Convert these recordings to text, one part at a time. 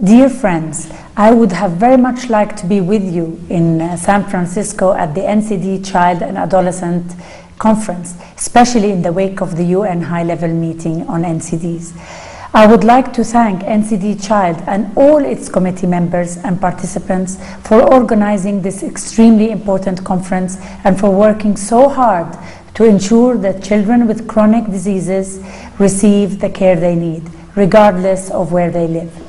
Dear friends, I would have very much liked to be with you in San Francisco at the NCD Child and Adolescent Conference, especially in the wake of the UN high-level meeting on NCDs. I would like to thank NCD Child and all its committee members and participants for organizing this extremely important conference and for working so hard to ensure that children with chronic diseases receive the care they need, regardless of where they live.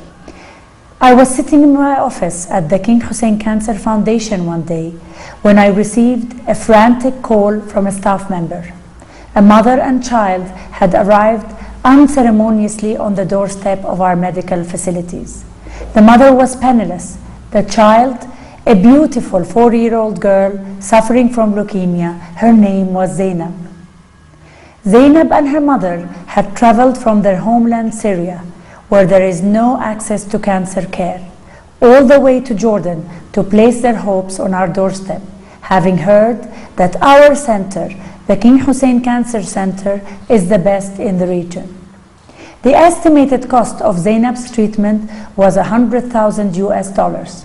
I was sitting in my office at the King Hussein Cancer Foundation one day when I received a frantic call from a staff member. A mother and child had arrived unceremoniously on the doorstep of our medical facilities. The mother was penniless. The child, a beautiful 4-year-old girl suffering from leukemia, her name was Zainab. Zainab and her mother had traveled from their homeland Syria, where there is no access to cancer care, all the way to Jordan to place their hopes on our doorstep, having heard that our center, the King Hussein Cancer Center, is the best in the region. The estimated cost of Zainab's treatment was $100,000.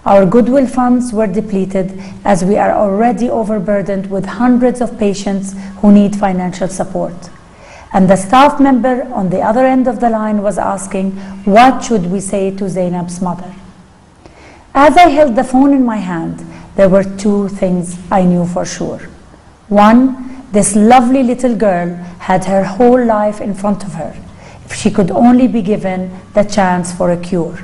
Our goodwill funds were depleted as we are already overburdened with hundreds of patients who need financial support. And the staff member on the other end of the line was asking, what should we say to Zainab's mother? As I held the phone in my hand, there were two things I knew for sure. One, this lovely little girl had her whole life in front of her, if she could only be given the chance for a cure.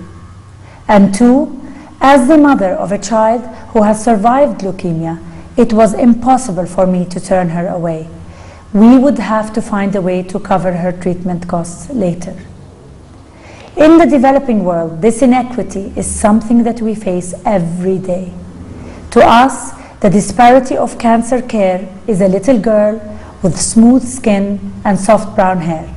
And two, as the mother of a child who has survived leukemia, it was impossible for me to turn her away. We would have to find a way to cover her treatment costs later. In the developing world, this inequity is something that we face every day. To us, the disparity of cancer care is a little girl with smooth skin and soft brown hair,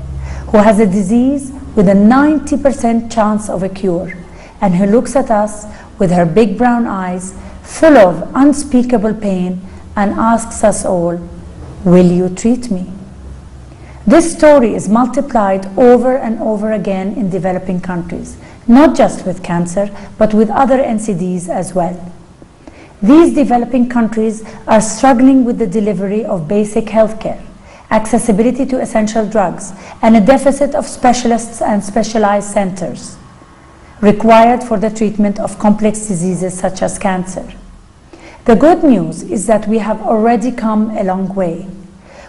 who has a disease with a 90% chance of a cure, and who looks at us with her big brown eyes, full of unspeakable pain, and asks us all, will you treat me? This story is multiplied over and over again in developing countries, not just with cancer, but with other NCDs as well. These developing countries are struggling with the delivery of basic health care, accessibility to essential drugs, and a deficit of specialists and specialized centers required for the treatment of complex diseases such as cancer. The good news is that we have already come a long way.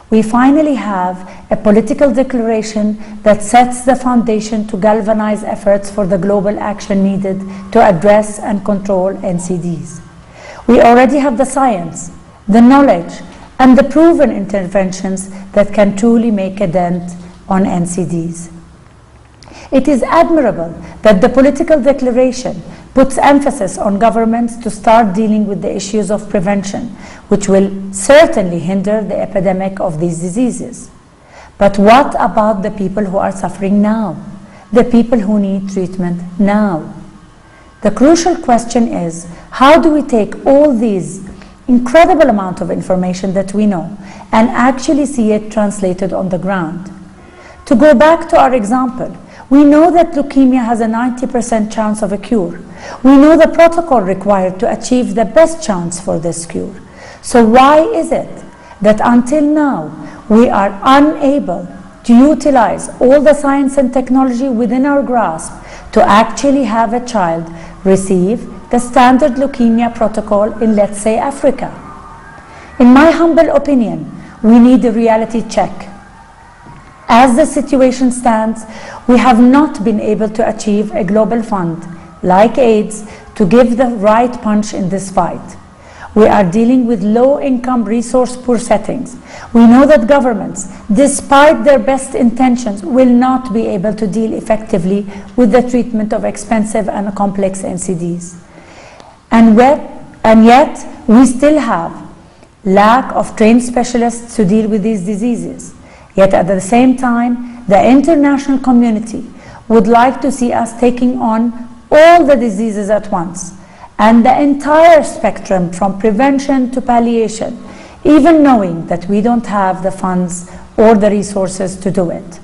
We finally have a political declaration that sets the foundation to galvanize efforts for the global action needed to address and control NCDs. We already have the science, the knowledge, and the proven interventions that can truly make a dent on NCDs. It is admirable that the political declaration puts emphasis on governments to start dealing with the issues of prevention, which will certainly hinder the epidemic of these diseases. But what about the people who are suffering now? The people who need treatment now? The crucial question is, how do we take all these incredible amount of information that we know and actually see it translated on the ground? To go back to our example, we know that leukemia has a 90% chance of a cure. We know the protocol required to achieve the best chance for this cure. So why is it that until now we are unable to utilize all the science and technology within our grasp to actually have a child receive the standard leukemia protocol in, let's say, Africa? In my humble opinion, we need a reality check. As the situation stands, we have not been able to achieve a global fund, like AIDS, to give the right punch in this fight. We are dealing with low-income, resource-poor settings. We know that governments, despite their best intentions, will not be able to deal effectively with the treatment of expensive and complex NCDs. And yet, we still have lack of trained specialists to deal with these diseases. Yet at the same time, the international community would like to see us taking on all the diseases at once, and the entire spectrum from prevention to palliation, even knowing that we don't have the funds or the resources to do it.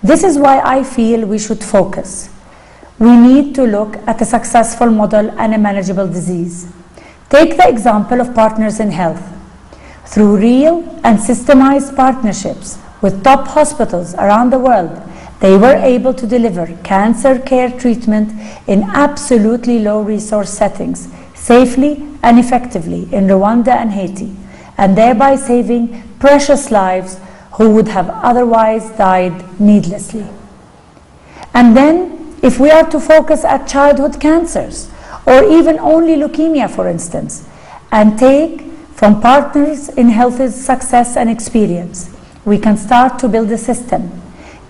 This is why I feel we should focus. we need to look at a successful model and a manageable disease. Take the example of Partners in Health. Through real and systemized partnerships with top hospitals around the world, they were able to deliver cancer care treatment in absolutely low resource settings, safely and effectively in Rwanda and Haiti, and thereby saving precious lives who would have otherwise died needlessly. And then, if we are to focus at childhood cancers, or even only leukemia, for instance, and take from Partners in Health's success and experience, we can start to build a system,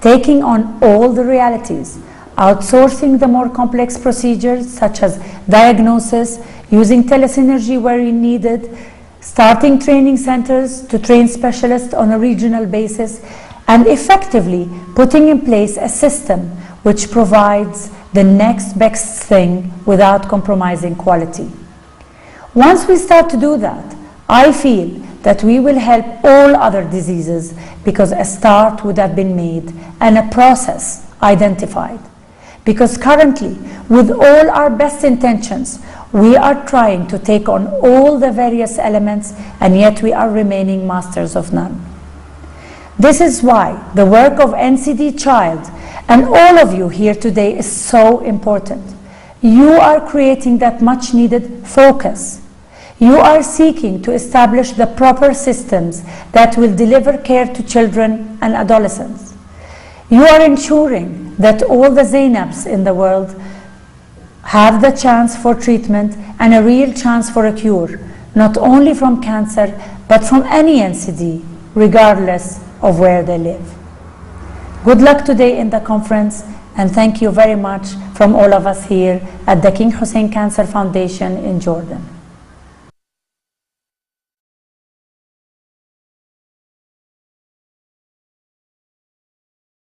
taking on all the realities, outsourcing the more complex procedures such as diagnosis, using telesynergy where needed, starting training centers to train specialists on a regional basis, and effectively putting in place a system which provides the next best thing without compromising quality. Once we start to do that, I feel that we will help all other diseases because a start would have been made and a process identified. Because currently, with all our best intentions, we are trying to take on all the various elements, and yet we are remaining masters of none. This is why the work of NCD Child and all of you here today is so important. You are creating that much needed focus. You are seeking to establish the proper systems that will deliver care to children and adolescents. You are ensuring that all the Zainabs in the world have the chance for treatment and a real chance for a cure, not only from cancer, but from any NCD, regardless of where they live. Good luck today in the conference, and thank you very much from all of us here at the King Hussein Cancer Foundation in Jordan.